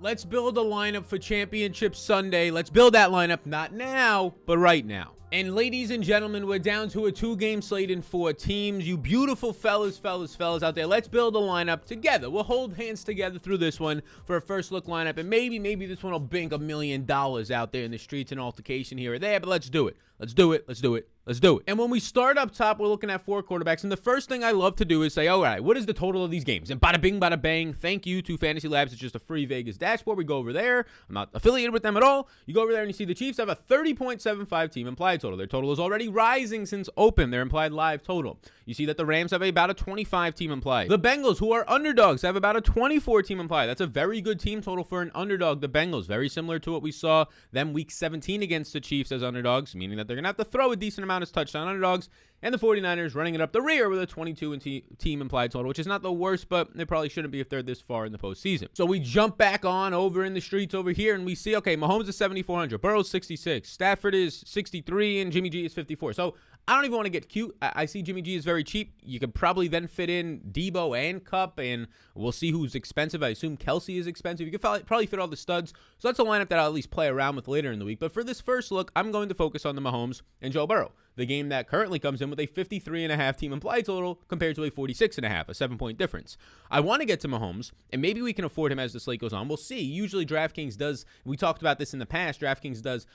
Let's build a lineup for Championship Sunday. Let's build that lineup, not now, but right now. And ladies and gentlemen, we're down to a 2-game slate in 4 teams. You beautiful fellas out there, let's build a lineup together. We'll hold hands together through this one for a first look lineup, and maybe this one will bink $1 million out there in the streets, an altercation here or there, but let's do it. Let's do it. And when we start up top, we're looking at 4 quarterbacks. And the first thing I love to do is say, all right, what is the total of these games? And bada bing, bada bang. Thank you to Fantasy Labs. It's just a free Vegas dashboard. We go over there. I'm not affiliated with them at all. You go over there and you see the Chiefs have a 30.75 team implied total. Their total is already rising since open, their implied live total. You see that the Rams have about a 25 team implied. The Bengals, who are underdogs, have about a 24 team implied. That's a very good team total for an underdog. The Bengals, very similar to what we saw them week 17 against the Chiefs as underdogs, meaning that they're going to have to throw a decent amount as touchdown underdogs. And the 49ers running it up the rear with a 22 team implied total, which is not the worst, but they probably shouldn't be if they're this far in the postseason. So we jump back on over in the streets over here, and we see, okay, Mahomes is 7,400, Burrow's 66, Stafford is 63, and Jimmy G is 54. So I don't even want to get cute. I see Jimmy G is very cheap. You could probably then fit in Debo and Kupp, and we'll see who's expensive. I assume Kelsey is expensive. You could probably fit all the studs. So that's a lineup that I'll at least play around with later in the week. But for this first look, I'm going to focus on the Mahomes and Joe Burrow, the game that currently comes in with a 53.5 team implied total compared to a 46.5, a 7-point difference. I want to get to Mahomes, and maybe we can afford him as the slate goes on. We'll see. Usually Draftkings does, we talked about this in the past, Draftkings does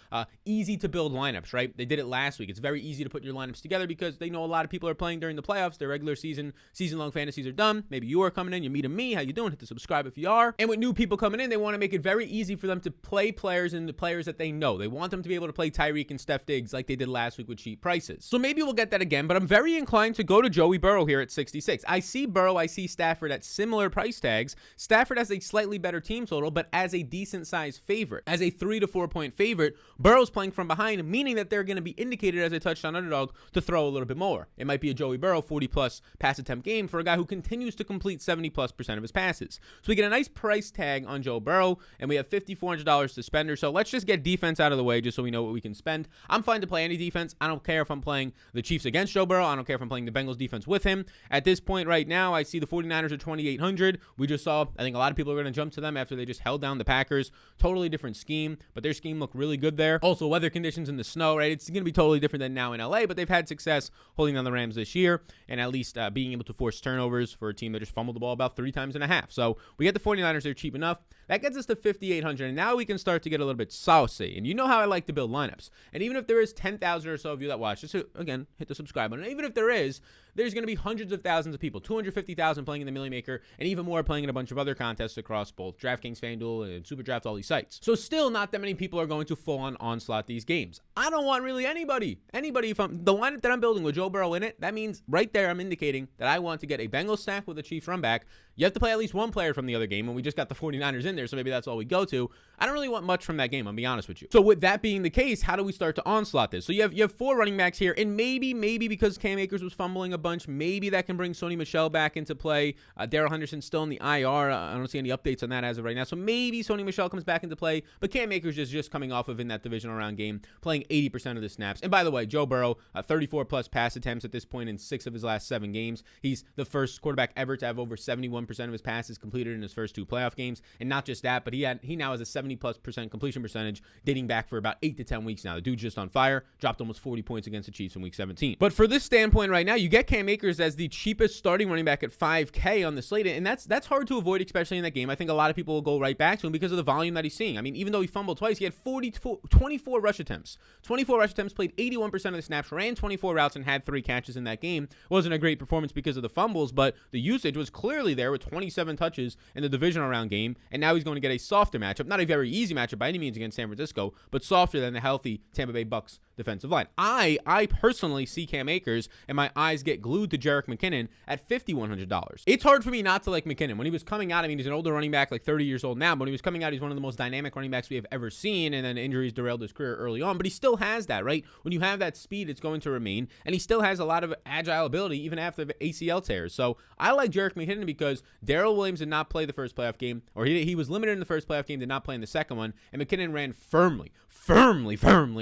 easy to build lineups, right? They did it last week. It's very easy to put your lineups together because they know a lot of people are playing during the playoffs. Their regular season-long fantasies are done. Maybe you are coming in, you're meeting me. How you doing? Hit the subscribe if you are. And with new people coming in, they want to make it very easy for them to play players and the players that they know. They want them to be able to play Tyreek and Steph Diggs like they did last week with cheap prices. So maybe we'll get that again, but I'm very inclined to go to Joey Burrow here at 66. I see Burrow, I see Stafford at similar price tags. Stafford has a slightly better team total, but as a decent sized favorite. As a 3 to 4 point favorite, Burrow's playing from behind, meaning that they're going to be indicated as a touchdown underdog to throw a little bit more. It might be a Joey Burrow 40+ pass attempt game for a guy who continues to complete 70+% of his passes. So we get a nice price tag on Joe Burrow, and we have $5,400 to spend or so. Let's just get defense out of the way just so we know what we can spend. I'm fine to play any defense. I don't care if I'm playing the Chiefs against Joe Burrow. I don't care if I'm playing the Bengals defense with him. At this point right now, I see the 49ers are 2,800. We just saw, I think a lot of people are going to jump to them after they just held down the Packers. Totally different scheme, but their scheme looked really good there. Also, weather conditions in the snow, right? It's going to be totally different than now in LA, but they've had success holding down the Rams this year and at least being able to force turnovers for a team that just fumbled the ball about 3 times and a half. So we get the 49ers. They're cheap enough. That gets us to 5,800, and now we can start to get a little bit saucy. And you know how I like to build lineups. And even if there is 10,000 or so of you that watch, just again, hit the subscribe button. Even if there is, there's going to be hundreds of thousands of people, 250,000 playing in the Millie Maker, and even more playing in a bunch of other contests across both DraftKings, FanDuel, and SuperDraft, all these sites. So still not that many people are going to full-on onslaught these games. I don't want really anybody, if I'm the lineup that I'm building with Joe Burrow in it, that means right there I'm indicating that I want to get a Bengals stack with a Chiefs run back. You have to play at least one player from the other game, and we just got the 49ers in there, so maybe that's all we go to. I don't really want much from that game, I'll be honest with you. So with that being the case, how do we start to onslaught this? So you have 4 running backs here, and maybe because Cam Akers was fumbling a bunch, maybe that can bring Sony Michel back into play. Darrell Henderson's still in the IR. I don't see any updates on that as of right now. So maybe Sony Michel comes back into play, but Cam Akers is just coming off of in that divisional round game, playing 80% of the snaps. And by the way, Joe Burrow, 34+ pass attempts at this point in 6 of his last 7 games. He's the first quarterback ever to have over 71% of his passes completed in his first 2 playoff games. And not just that, but he now has a 70+% completion percentage dating back for about 8 to 10 weeks now. The dude's just on fire. Dropped almost 40 points against the Chiefs in week 17. But for this standpoint right now, you get Cam Akers as the cheapest starting running back at $5K on the slate, and that's hard to avoid, especially in that game. I think a lot of people will go right back to him because of the volume that he's seeing. I mean, even though he fumbled twice, he had 24 rush attempts. 24 rush attempts, played 81% of the snaps, ran 24 routes, and had 3 catches in that game. Wasn't a great performance because of the fumbles, but the usage was clearly there with 27 touches in the divisional round game, and now he's going to get a softer matchup. Not a very easy matchup by any means against San Francisco, but softer than the healthy Tampa Bay Bucks defensive line. I personally see Cam Akers, and my eyes get glued to Jerick McKinnon at $5,100. It's hard for me not to like McKinnon. When he was coming out, I mean, he's an older running back, like 30 years old now, but when he was coming out, he's one of the most dynamic running backs we have ever seen, and then injuries derailed his career early on, but he still has that, right? When you have that speed, it's going to remain, and he still has a lot of agile ability, even after the ACL tears. So I like Jerick McKinnon because Darrell Williams did not play the first playoff game, or he was limited in the first playoff game, did not play in the second one, and McKinnon ran firmly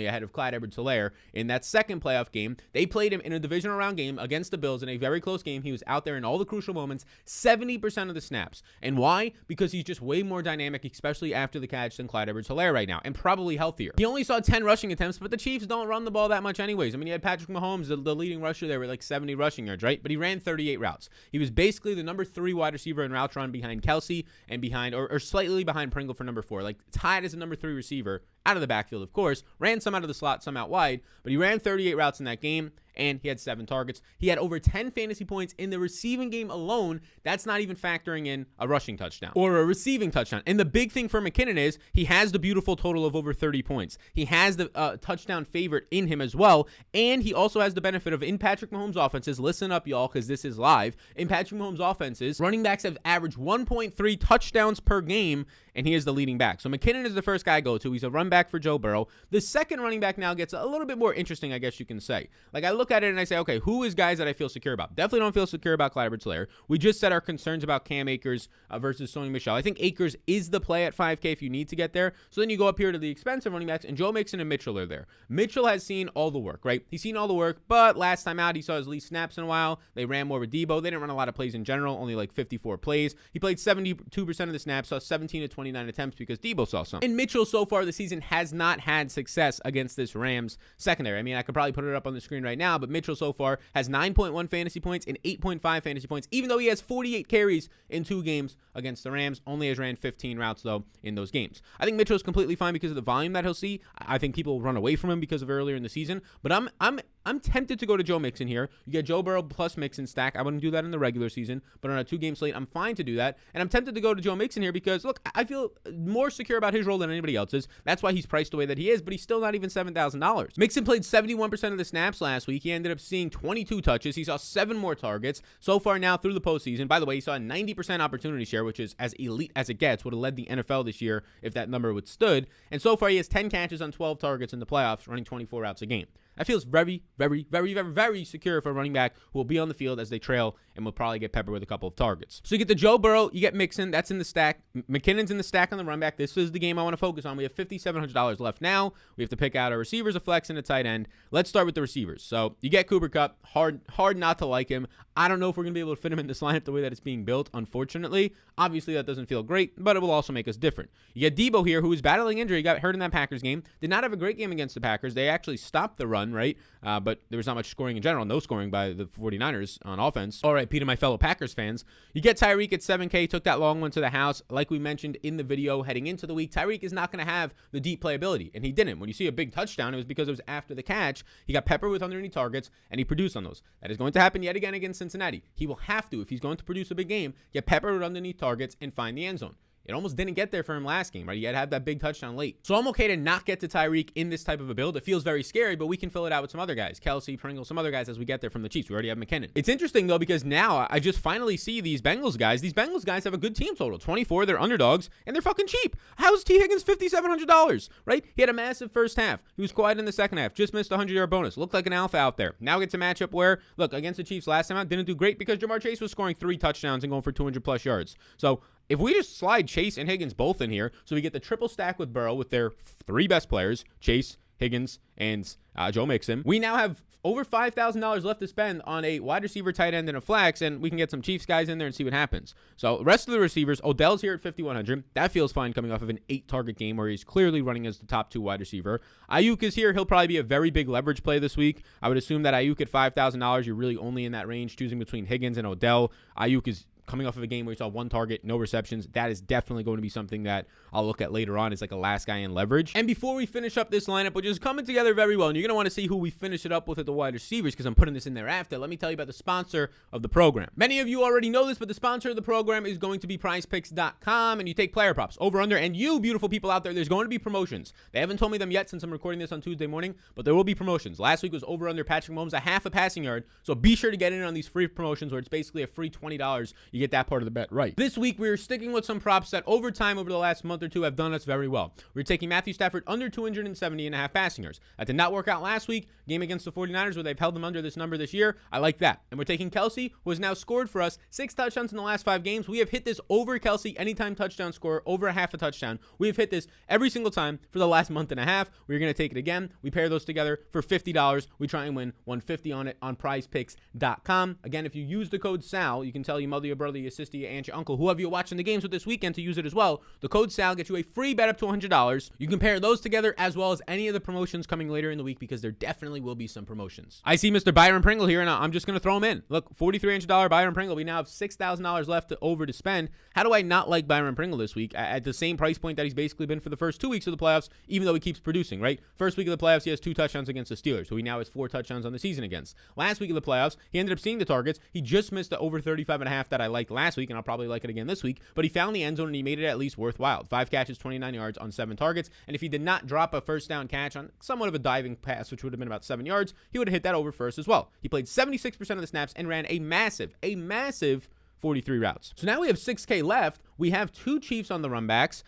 ahead of Clyde Edwards-Helaire in that second playoff game. They played him in a divisional round game against against the Bills in a very close game. He was out there in all the crucial moments, 70% of the snaps. And why? Because he's just way more dynamic, especially after the catch, than Clyde Edwards-Helaire right now, and probably healthier. He only saw 10 rushing attempts, but the Chiefs don't run the ball that much anyways. I mean, you had Patrick Mahomes, the leading rusher there with like 70 rushing yards, right? But he ran 38 routes. He was basically the number 3 wide receiver in routes run behind Kelsey and behind, or slightly behind Pringle for number 4. Like tied as a number 3 receiver out of the backfield, of course. Ran some out of the slot, some out wide, but he ran 38 routes in that game, and he had 7 targets. He had over 10 fantasy points in the receiving game alone. That's not even factoring in a rushing touchdown or a receiving touchdown. And the big thing for McKinnon is he has the beautiful total of over 30 points. He has the touchdown favorite in him as well, and he also has the benefit of, in Patrick Mahomes' offenses, listen up, y'all, because this is live. In Patrick Mahomes' offenses, running backs have averaged 1.3 touchdowns per game, and he is the leading back. So McKinnon is the first guy I go to. He's a run back for Joe Burrow. The second running back now gets a little bit more interesting, I guess you can say. Like, I look at it and I say, okay, who is guys that I feel secure about? Definitely don't feel secure about Clyde Edwards-Helaire. We just said our concerns about Cam Akers versus Sony Michel. I think Akers is the play at 5K if you need to get there. So then you go up here to the expensive running backs, and Joe Mixon and Mitchell are there. Mitchell has seen all the work, right? He's seen all the work, but last time out, he saw his least snaps in a while. They ran more with Debo. They didn't run a lot of plays in general, only like 54 plays. He played 72% of the snaps, saw 17 to 29 attempts because Debo saw some. And Mitchell so far this season has not had success against this Rams secondary. I mean, I could probably put it up on the screen right now, but Mitchell so far has 9.1 fantasy points and 8.5 fantasy points, even though he has 48 carries in 2 games against the Rams. Only has ran 15 routes, though, in those games. I think Mitchell's completely fine because of the volume that he'll see. I think people will run away from him because of earlier in the season, but I'm tempted to go to Joe Mixon here. You get Joe Burrow plus Mixon stack. I wouldn't do that in the regular season, but on a 2-game slate, I'm fine to do that. And I'm tempted to go to Joe Mixon here because, look, I feel more secure about his role than anybody else's. That's why he's priced the way that he is, but he's still not even $7,000. Mixon played 71% of the snaps last week. He ended up seeing 22 touches. He saw 7 more targets. So far now through the postseason, by the way, he saw a 90% opportunity share, which is as elite as it gets, would have led the NFL this year if that number would stood. And so far, he has 10 catches on 12 targets in the playoffs, running 24 routes a game. That feels very, very, very, very, very secure for a running back who will be on the field as they trail and will probably get peppered with a couple of targets. So you get the Joe Burrow, you get Mixon, that's in the stack. McKinnon's in the stack on the run back. This is the game I want to focus on. We have $5,700 left now. We have to pick out our receivers, a flex, and a tight end. Let's start with the receivers. So you get Cooper Kupp. Hard not to like him. I don't know if we're going to be able to fit him in this lineup the way that it's being built, unfortunately. Obviously, that doesn't feel great, but it will also make us different. You get Debo here, who is battling injury, got hurt in that Packers game. Did not have a great game against the Packers. They actually stopped the run, right? But there was not much scoring in general. No scoring by the 49ers on offense. All right, Peter, my fellow Packers fans. You get Tyreek at 7K, took that long one to the house. Like we mentioned in the video heading into the week, Tyreek is not going to have the deep playability, and he didn't. When you see a big touchdown, it was because it was after the catch. He got peppered with underneath targets, and he produced on those. That is going to happen yet again against Cincinnati. He will have to, if he's going to produce a big game, get peppered with underneath targets and find the end zone. It almost didn't get there for him last game, right? He had to have that big touchdown late. So I'm okay to not get to Tyreek in this type of a build. It feels very scary, but we can fill it out with some other guys. Kelsey, Pringle, some other guys as we get there from the Chiefs. We already have McKinnon. It's interesting, though, because now I just finally see these Bengals guys. These Bengals guys have a good team total. 24, they're underdogs, and they're fucking cheap. How's T. Higgins $5,700, right? He had a massive first half. He was quiet in the second half. Just missed a 100-yard bonus. Looked like an alpha out there. Now gets a matchup where, look, against the Chiefs last time out, didn't do great because Jamar Chase was scoring 3 touchdowns and going for 200-plus yards. So if we just slide Chase and Higgins both in here, so we get the triple stack with Burrow with their 3 best players, Chase, Higgins, and Joe Mixon, we now have over $5,000 left to spend on a wide receiver, tight end, and a flex, and we can get some Chiefs guys in there and see what happens. So rest of the receivers, Odell's here at 5,100. That feels fine coming off of an 8-target game where he's clearly running as the top 2 wide receiver. Ayuk is here. He'll probably be a very big leverage play this week. I would assume that Ayuk at $5,000, you're really only in that range, choosing between Higgins and Odell. Ayuk is coming off of a game where he saw 1 target, no receptions. That is definitely going to be something that I'll look at later on as like a last guy in leverage. And before we finish up this lineup, which is coming together very well, and you're going to want to see who we finish it up with at the wide receivers because I'm putting this in there after, let me tell you about the sponsor of the program. Many of you already know this, but the sponsor of the program is going to be PrizePicks.com, and you take player props over, under, and you beautiful people out there, there's going to be promotions. They haven't told me them yet since I'm recording this on Tuesday morning, but there will be promotions. Last week was over, under Patrick Mahomes, a half a passing yard, so be sure to get in on these free promotions where it's basically a free $20 you you get that part of the bet right. This week, we're sticking with some props that over time, over the last month or two, have done us very well. We're taking Matthew Stafford under 270.5 passing yards. That did not work out last week. Game against the 49ers where they've held them under this number this year. I like that. And we're taking Kelsey, who has now scored for us 6 touchdowns in the last 5 games. We have hit this over Kelsey anytime touchdown score, over a half a touchdown. We have hit this every single time for the last month and a half. We're going to take it again. We pair those together for $50. We try and win $150 on it on PrizePicks.com. Again, if you use the code SAL, you can tell your mother, your brother, your sister, your aunt, your uncle, whoever you're watching the games with this weekend to use it as well. The code SAL gets you a free bet up to $100. You can pair those together as well as any of the promotions coming later in the week because there definitely will be some promotions. I see Mr. Byron Pringle here, and I'm just going to throw him in. Look, $4,300 Byron Pringle. We now have $6,000 left over to spend. How do I not like Byron Pringle this week at the same price point that he's basically been for the first 2 weeks of the playoffs, even though he keeps producing, right? First week of the playoffs, he has 2 touchdowns against the Steelers, who he now has 4 touchdowns on the season against. Last week of the playoffs, he ended up seeing the targets. He just missed the over 35.5 that I liked last week, and I'll probably like it again this week, but he found the end zone, and he made it at least worthwhile. 5 catches, 29 yards on 7 targets, and if he did not drop a first down catch on somewhat of a diving pass, which would have been about 7 yards, he would have hit that over first as well. He played 76% of the snaps and ran a massive 43 routes. So now we have 6K left. We have 2 Chiefs on the run backs.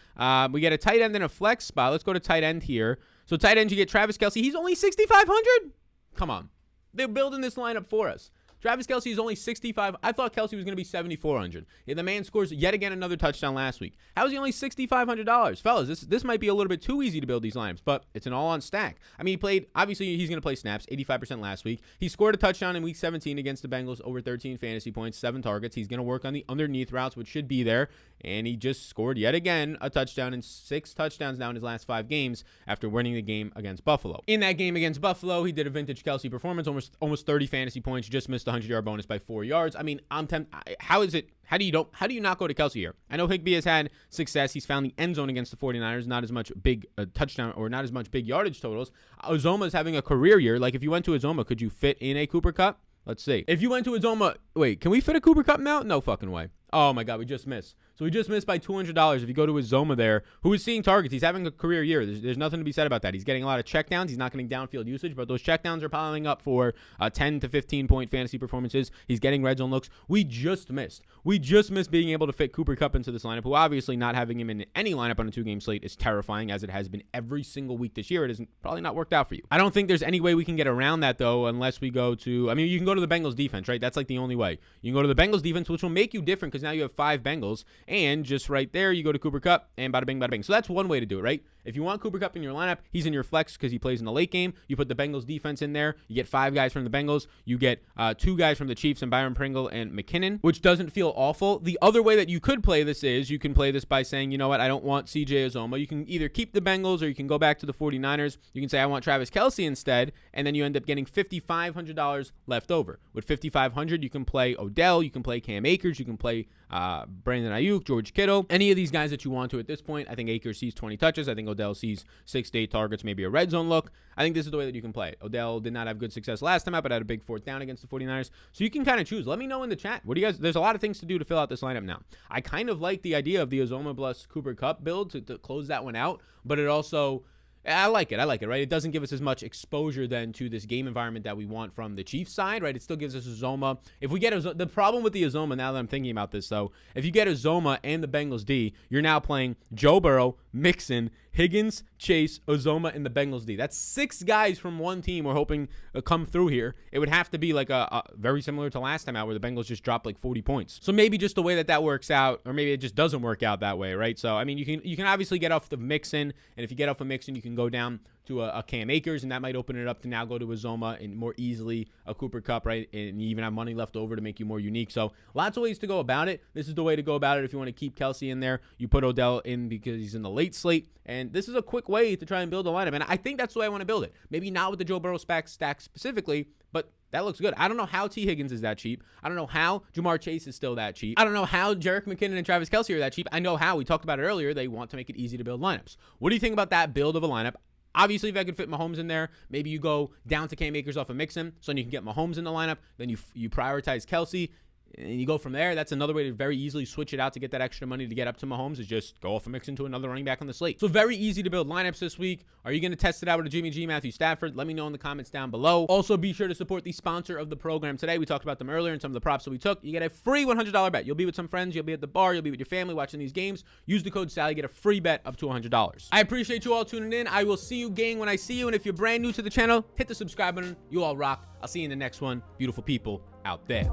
We get a tight end and a flex spot. Let's go to tight end here. So tight end, you get Travis Kelce. He's only 6,500. Come on. They're building this lineup for us. Travis Kelce is only 65. I thought Kelce was going to be 7,400. Yeah, the man scores yet again another touchdown last week. How is he only $6,500? Fellas, this might be a little bit too easy to build these lineups, but it's an all-on stack. I mean, he played, obviously, he's going to play snaps, 85% last week. He scored a touchdown in week 17 against the Bengals, over 13 fantasy points, 7 targets. He's going to work on the underneath routes, which should be there, and he just scored yet again a touchdown and 6 touchdowns now in his last 5 games after winning the game against Buffalo. In that game against Buffalo, he did a vintage Kelce performance, almost 30 fantasy points, just missed the 100-yard bonus by 4 yards. I mean, how do you not go to Kelce here? I know Higbee has had success. He's found the end zone against the 49ers, not as much big touchdown or not as much big yardage totals. Uzoma's having a career year. Like, if you went to Uzoma, could you fit in a Cooper Kupp? Let's see. If you went to Uzoma, wait, can we fit a Cooper Kupp now? No fucking way. Oh my God, we just missed. So we just missed by $200 if you go to Uzoma there, who is seeing targets. He's having a career year. There's nothing to be said about that. He's getting a lot of checkdowns. He's not getting downfield usage, but those checkdowns are piling up for 10 to 15-point fantasy performances. He's getting red zone looks. We just missed being able to fit Cooper Kupp into this lineup, who obviously not having him in any lineup on a 2-game slate is terrifying, as it has been every single week this year. It has probably not worked out for you. I don't think there's any way we can get around that, though, unless we go to, I mean, you can go to the Bengals defense, right? That's like the only way. You can go to the Bengals defense, which will make you different because now you have 5 Bengals, and just right there, you go to Cooper Kupp, and bada bing, bada bing. So that's one way to do it, right? If you want Cooper Kupp in your lineup, he's in your flex because he plays in the late game. You put the Bengals defense in there. You get 5 guys from the Bengals. You get 2 guys from the Chiefs and Byron Pringle and McKinnon, which doesn't feel awful. The other way that you could play this is you can play this by saying, you know what, I don't want CJ Uzoma. You can either keep the Bengals or you can go back to the 49ers. You can say, I want Travis Kelce instead, and then you end up getting $5,500 left over. With $5,500, you can play Odell, you can play Cam Akers, you can play Brandon Ayuk, George Kittle, any of these guys that you want to at this point. I think Akers sees 20 touches. I think Odell sees 6 to 8 targets, maybe a red zone look. I think this is the way that you can play it. Odell did not have good success last time out, but had a big 4th down against the 49ers. So you can kind of choose. Let me know in the chat. What do you guys, there's a lot of things to do to fill out this lineup now. I kind of like the idea of the Uzoma plus Cooper Kupp build to close that one out, but it also, I like it, right? It doesn't give us as much exposure then to this game environment that we want from the Chiefs side, right? It still gives us Uzoma. If we get the problem with the Uzoma, now that I'm thinking about this, though, if you get Uzoma and the Bengals D, you're now playing Joe Burrow, Mixon, Higgins, Chase, Uzoma, and the Bengals D. That's 6 guys from one team we're hoping come through here. It would have to be like a very similar to last time out where the Bengals just dropped like 40 points. So maybe just the way that works out, or maybe it just doesn't work out that way, right? So, I mean, you can obviously get off the Mixon, and if you get off of Mixon, you can go down to a Cam Akers, and that might open it up to now go to Uzoma and more easily a Cooper Kupp, right? And you even have money left over to make you more unique. So lots of ways to go about it. This is the way to go about it. If you want to keep Kelce in there, you put Odell in because he's in the late slate. And this is a quick way to try and build a lineup. And I think that's the way I want to build it. Maybe not with the Joe Burrow stack specifically, but that looks good. I don't know how T. Higgins is that cheap. I don't know how Jamar Chase is still that cheap. I don't know how Jerick McKinnon and Travis Kelce are that cheap. I know how. We talked about it earlier. They want to make it easy to build lineups. What do you think about that build of a lineup? Obviously, if I could fit Mahomes in there, maybe you go down to Cam Akers off of Mixon, so then you can get Mahomes in the lineup. Then you prioritize Kelce. And you go from there. That's another way to very easily switch it out to get that extra money to get up to Mahomes, is just go off a mix into another running back on the slate. So very easy to build lineups this week. Are you going to test it out with a Jimmy G, Matthew Stafford? Let me know in the comments down below. Also, be sure to support the sponsor of the program today. We talked about them earlier and some of the props that we took. You get a free $100 bet. You'll be with some friends. You'll be at the bar. You'll be with your family watching these games. Use the code Sally. Get a free bet up to $100. I appreciate you all tuning in. I will see you, gang, when I see you. And if you're brand new to the channel, hit the subscribe button. You all rock. I'll see you in the next one. Beautiful people out there.